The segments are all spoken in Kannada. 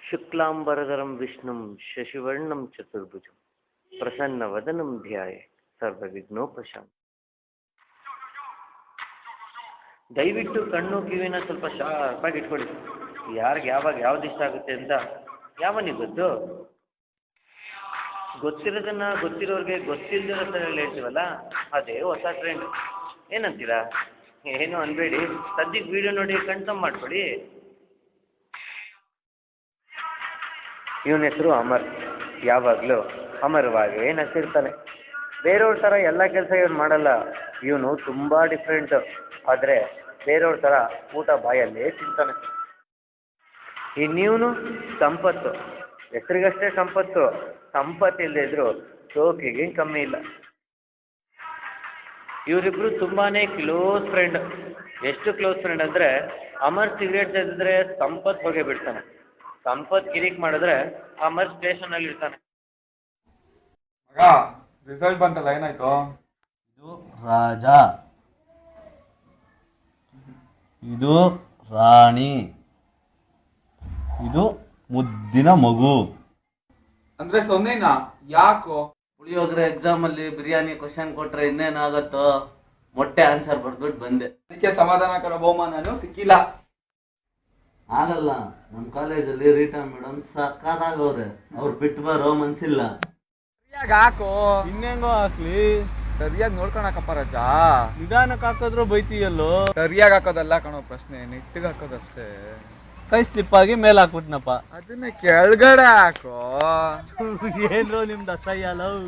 ಶುಕ್ಲಾಂಬರಧರಂ ವಿಷ್ಣುಂ ಶಶಿವರ್ಣಂ ಚತುರ್ಭುಜಂ ಪ್ರಸನ್ನವದನಂ ಧ್ಯಾಯೇ ಸರ್ವವಿಘ್ನೋಪಶಾಂತಿ. ದಯವಿಟ್ಟು ಕಣ್ಣು ಕಿವಿನ ಸ್ವಲ್ಪ ಶಾರ್ಪಾಗಿ ಇಟ್ಕೊಳ್ಳಿ. ಯಾರಿಗೆ ಯಾವಾಗ ಯಾವ್ದು ಇಷ್ಟ ಆಗುತ್ತೆ ಅಂತ ಯಾವನಿಗೆ ಗೊತ್ತು? ಗೊತ್ತಿರೋದನ್ನ ಗೊತ್ತಿರೋರಿಗೆ ಗೊತ್ತಿಲ್ಲದಿರೋ ಥರ ಹೇಳ್ತೀವಲ್ಲ, ಅದೇ ಹೊಸ ಟ್ರೆಂಡ್. ಏನಂತೀರಾ? ಏನು ಅನ್ಬೇಡಿ, ಸದ್ಯಕ್ಕೆ ವಿಡಿಯೋ ನೋಡಿ ಕನ್ಫರ್ಮ್ ಮಾಡ್ಕೊಳ್ಳಿ. ಇವನ ಹೆಸರು ಅಮರ್. ಯಾವಾಗಲೂ ಅಮರವಾಗಿ ನಗ್ತಿರ್ತಾನೆ. ಬೇರೆಯವ್ರ ಥರ ಎಲ್ಲ ಕೆಲಸ ಇವನು ಮಾಡಲ್ಲ. ಇವನು ತುಂಬ ಡಿಫ್ರೆಂಟು. ಆದರೆ ಬೇರೆಯವ್ರ ಥರ ಊಟ ಬಾಯಲ್ಲೇ ತಿಂತಾನೆ. ಇನ್ನಿವನು ಸಂಪತ್ತು. ಹೆಸರಿಗಷ್ಟೇ ಸಂಪತ್ತು. ಸಂಪತ್ತು ಇಲ್ಲದೆ ಇದ್ರು ಶೋಕಿಗೆ ಕಮ್ಮಿ ಇಲ್ಲ. ಇವರಿಬ್ರು ತುಂಬಾ ಕ್ಲೋಸ್ ಫ್ರೆಂಡ್. ಎಷ್ಟು ಕ್ಲೋಸ್ ಫ್ರೆಂಡ್ ಅಂದರೆ, ಅಮರ್ ಸಿಗರೇಟ್ ತೆಗೆದಿದ್ರೆ ಸಂಪತ್ ಹೊಗೆ ಬಿಡ್ತಾನೆ. ಸಂಪತ್ ಕಿರಿಕ್ ಮಾಡಿದ್ರೆ ಅಮರ್ ಸ್ಟೇಷನಲ್ಲಿ ಇರ್ತಾನೆ. ರಿಸಲ್ಟ್ ಬಂತಲ್ಲ, ಏನಾಯ್ತು? ಇದು ರಾಜ, ಇದು ರಾಣಿ, ಇದು ಮುದ್ದಿನ ಮಗು. ಅಂದ್ರೆ ಸೊನ್ನೆನಾ? ಯಾಕೋ? ಪುಳಿಯೋಗರೆ ಎಕ್ಸಾಮ್ ಅಲ್ಲಿ ಬಿರಿಯಾನಿ ಕ್ವಶನ್ ಕೊಟ್ರೆ ಇನ್ನೇನಾಗತ್ತೋ, ಮೊಟ್ಟೆ ಆನ್ಸರ್ ಬರ್ಬಿಟ್ಟು ಬಂದೆ. ಅದಕ್ಕೆ ಸಮಾಧಾನಕರ ಬಹುಮಾನನೂ ಸಿಕ್ಕಿಲ್ಲ. ಆಗಲ್ಲ, ನಮ್ಮ ಕಾಲೇಜಲ್ಲಿ ರೀಟಾ ಮೇಡಮ್ ಸಕ್ಕದಾಗವ್ರೆ. ಅವ್ರು ಬಿಟ್ಟು ಬರೋ ಮನ್ಸಿಲ್ಲ. ಸರಿಯಾಗಿ ಹಾಕೋ. ಇನ್ನೇಂಗೋ ಹಾಕ್ಲಿ? ಸರಿಯಾಗಿ ನೋಡ್ಕೊಳಕಪ್ಪ ರಜಾ. ನಿಧಾನಕ್ಕೆ ಹಾಕಿದ್ರು ಬೈತೀಯಲ್ಲೋ. ಸರಿಯಾಗಿ ಹಾಕೋದಲ್ಲ ಕಣೋ ಪ್ರಶ್ನೆ, ನೆಟ್ಟಿಗೆ ಹಾಕೋದಷ್ಟೇ. ಕೈ ಸ್ಲಿಪ್ ಆಗಿ ಮೇಲೆ ಹಾಕ್ಬಿಟ್ನಪ್ಪ. ಅದನ್ನ ಕೆಳಗಡೆ ಹಾಕೋ. ಏನ್ರೋ ನಿಮ್ದು ಅಸಹ್ಯ ಲವ್.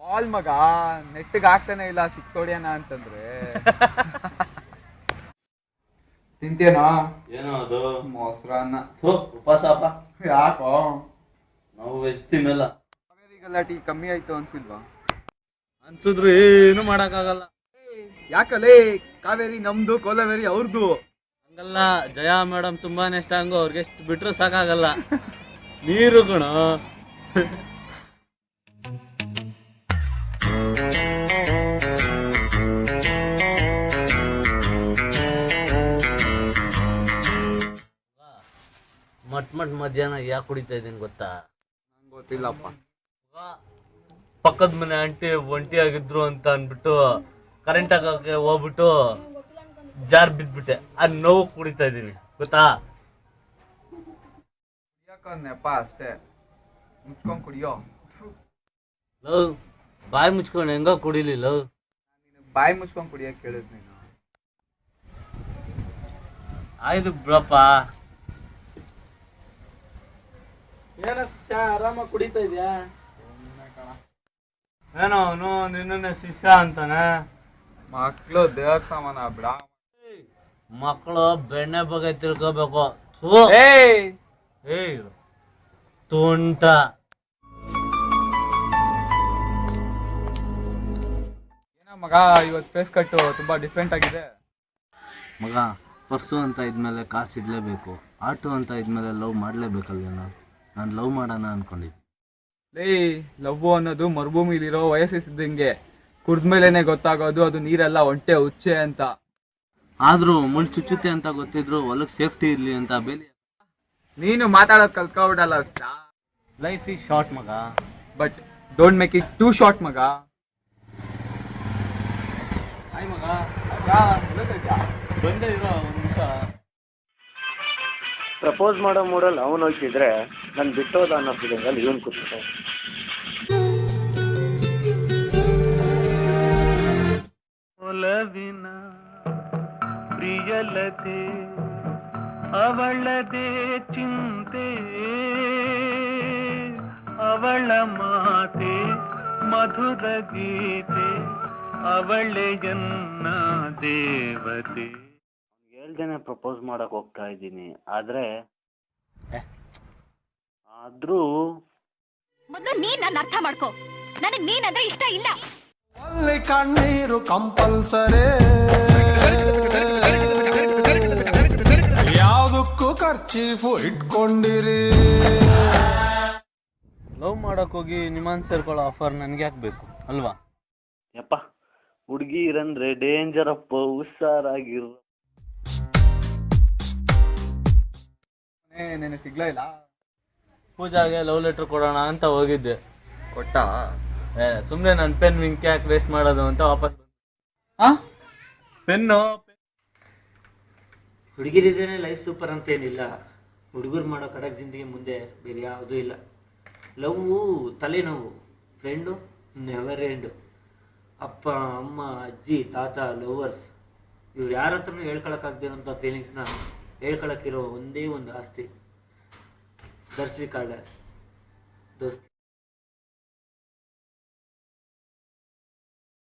ಬಾಲ್ ಮಗ ನೆಟ್ಟಿಗೆ ಹಾಕ್ತಾನೆ ಇಲ್ಲ, ಸಿಕ್ಸ್ ಹೊಡಿಯೋಣ ಅಂತಂದ್ರೆ. ತಿಂತೇನೋ? ಏನೋ ಅದು? ಮೊಸರನ್ನ. ಉಪವಾಸಪ್ಪ. ಯಾಕೋ? ನಾವು ವೆಜ್ ತಿನ್ನಲ್ಲ. ಗಲಾಟಿ ಕಮ್ಮಿ ಆಯ್ತು ಅನ್ಸಿಲ್ವಾ? ಅನ್ಸಿದ್ರು ಏನು ಮಾಡಕ್ಕಾಗಲ್ಲ. ಯಾಕಲೇ? ಕಾವೇರಿ ನಮ್ದು, ಕೋಲಾವೇರಿ ಅವ್ರದ್ದು. ಹಂಗಲ್ಲ, ಜಯಾ ಮೇಡಮ್ ತುಂಬಾನೇ ಸ್ಟ್ರಾಂಗು. ಅವ್ರಿಗೆ ಎಷ್ಟು ಬಿಟ್ರು ಸಾಕಾಗಲ್ಲ. ನೀರು ಕಣ. ಮಟ್ ಮಧ್ಯಾಹ್ನ ಯಾಕೆ ಕುಡಿತಾ ಇದ್ದೀನಿ ಗೊತ್ತಾ? ನಂಗೆ ಗೊತ್ತಿಲ್ಲಪ್ಪ. ಪಕ್ಕದ ಮನೆ ಆಂಟಿ ಒಂಟಿ ಆಗಿದ್ರು ಅಂತ ಅನ್ಬಿಟ್ಟು ಕರೆಂಟ್ ಆಗಕ್ಕೆ ಹೋಗ್ಬಿಟ್ಟು ಜಾರ್ ಬಿದ್ಬಿಟ್ಟೆ. ಅದ್ ನೋವು ಕುಡಿತಾ ಇದ್ದೀನಿ ಗೊತ್ತಾ? ಯಾಕಂದೆಪ್ಪ ಅಷ್ಟೇ, ಮುಚ್ಕೊಂಡ್ ಕುಡಿಯೋ. ಲವ್, ಬಾಯಿ ಮುಚ್ಕೊಂಡು ಹೆಂಗ ಕುಡಿಲಿಲ್ಲ? ಬಾಯಿ ಮುಚ್ಕೊಂಡ್ ಕುಡಿಯಕ್ ಕೇಳಿದ್ ನೀನು. ಆಯ್ತು ಬಿಡಪ್ಪ. ಏನ ಶಿಷ್ಯ ಆರಾಮಾಗಿ ಕುಡಿತಾ ಇದ್ಯಾ? ಏನೋ ಅವನು ನಿನ್ನೆ ಶಿಷ್ಯ ಅಂತಾನೆ. ಮಕ್ಳು ದೇವ್ರ ಸಾಮಾನ ಬಿಡ. ಮಕ್ಕಳು ಬೆಣ್ಣೆ ಬಗ್ಗೆ ತಿಳ್ಕೋಬೇಕು. ಏಯ್ ತುಂಟ. ಏನೋ ಮಗ ಇವತ್ತು ಫೇಸ್ ಕಟ್ಟು ತುಂಬಾ ಡಿಫ್ರೆಂಟ್ ಆಗಿದೆ. ಮಗ, ಪರ್ಸು ಅಂತ ಇದ್ಮೇಲೆ ಕಾಸು ಇಡ್ಲೇಬೇಕು. ಆಟೋ ಅಂತ ಇದ್ಮೇಲೆ ಲವ್ ಮಾಡ್ಲೇಬೇಕಲ್ವೇನೋ. ನಾನು ಲವ್ ಮಾಡೋಣ ಅನ್ಕೊಂಡಿದ್ದೆ. ಲೇ, ಲವ್ ಅನ್ನೋದು ಮರುಭೂಮಿಲಿರೋ ವಯಸ್ಸಿದ್ದಂಗೆ. ಕುಡ್ದ್ಮೇಲೆನೆ ಗೊತ್ತಾಗೋದು ಅದು ನೀರೆಲ್ಲ ಒಂಟೆ ಉಚ್ಚೆ ಅಂತ. ಆದ್ರೂ ಮುಳ್ ಚುಚ್ಚುತ್ತೆ ಅಂತ ಗೊತ್ತಿದ್ರು ಹೊಲಕ್ ಸೇಫ್ಟಿ ಇರ್ಲಿ ಅಂತ ಬೇಲಿ. ನೀನು ಮಾತಾಡೋದು ಕಲ್ತ್ಕೊಬಿಡಲ್ಲ. ಲೈಫ್ ಈಸ್ ಶಾರ್ಟ್ ಮಗ, but don't make it two short ಮಗ. ಆಯ್ ಮಗ, ಬಂದೇ ಇರೋ ಒಂದು ನಿಮಿಷ. ಪ್ರಪೋಸ್ ಮಾಡೋ ಮೂಡಲ್ಲಿ ಅವನು ಹೋಗ್ತಿದ್ರೆ ನಾನು ಬಿಟ್ಟೋದ ಅನ್ನೋ ಫೀಲಿಂಗಲ್ಲಿ ಇವನು ಕೂತ್ಬಿಟ್ಟ. ಒಲವಿನ ಪ್ರಿಯಲತೆ ಅವಳದೇ ಚಿಂತೆ, ಅವಳ ಮಾತೆ ಮಧುರ ಗೀತೆ, ಅವಳೆಯನ್ನ ದೇವತೆ. ಹೇಳ್ದೇನೆ ಪ್ರಪೋಸ್ ಮಾಡಕ್ ಹೋಗ್ತಾ ಇದ್ದೀನಿ. ಆದ್ರೂ ಮೊದಲು ನೀನ್ ನನ್ನ ಅರ್ಥ ಮಾಡ್ಕೋ. ನನಗ್ ನೀನಂದ್ರೆ ಇಷ್ಟ ಇಲ್ಲ. ಅಲ್ಲಿ ಕಣ್ಣೀರು ಕಂಪಲ್ಸರಿ, ಯಾವುದಕ್ಕೂ ಖರ್ಚೀಫು ಇಟ್ಕೊಂಡಿರಿ. ಲವ್ ಮಾಡಕ್ ಹೋಗಿ ನಿಮಾನ್ ಸೇರ್ಕೊಳ್ಳೋ ಆಫರ್ ನನ್ಗೆ ಯಾಕೆ ಬೇಕು ಅಲ್ವಾ? ಯಪ್ಪ, ಹುಡುಗಿರಂದ್ರೆ ಡೇಂಜರ್ ಅಪ್ಪ, ಹುಷಾರಾಗಿರು. ನೆನೆ ಸಿಗ್ಲಾ ಇಲ್ಲ? ಪೂಜಾಗೆ ಲವ್ ಲೆಟರ್ ಕೊಡೋಣ ಅಂತ ಹೋಗಿದ್ದೆ. ಕೊಟ್ಟ ಸುಮ್ಮನೆ ನನ್ನ ಪೆನ್ ವಿಂಕ್ ಯಾಕೆ ವೇಸ್ಟ್ ಮಾಡೋದು ಅಂತ ವಾಪಸ್ ಆ ಪೆನ್ನು. ಹುಡುಗಿರಿದ್ರೇ ಲೈಫ್ ಸೂಪರ್ ಅಂತ ಏನಿಲ್ಲ, ಹುಡುಗರು ಮಾಡೋ ಕಡಕ್ ಜಿಂದಗಿ ಮುಂದೆ ಬೇರೆ ಯಾವುದೂ ಇಲ್ಲ. ಲವ್ವು ತಲೆನೋವು, ಫ್ರೆಂಡು ನೆವರ್ ಎಂಡು. ಅಪ್ಪ ಅಮ್ಮ ಅಜ್ಜಿ ತಾತ ಲವರ್ಸ್ ಇವ್ರು ಯಾರ ಹತ್ರನೂ ಹೇಳ್ಕೊಳಕ್ಕಾಗ್ದಿರೋಂಥ ಫೀಲಿಂಗ್ಸ್ನ ಹೇಳ್ಕೊಳಕ್ಕಿರೋ ಒಂದೇ ಒಂದು ಆಸ್ತಿ, ದರ್ಶವಿ ಕಾರ್ಡ್ ದೋಸ್ತಿ.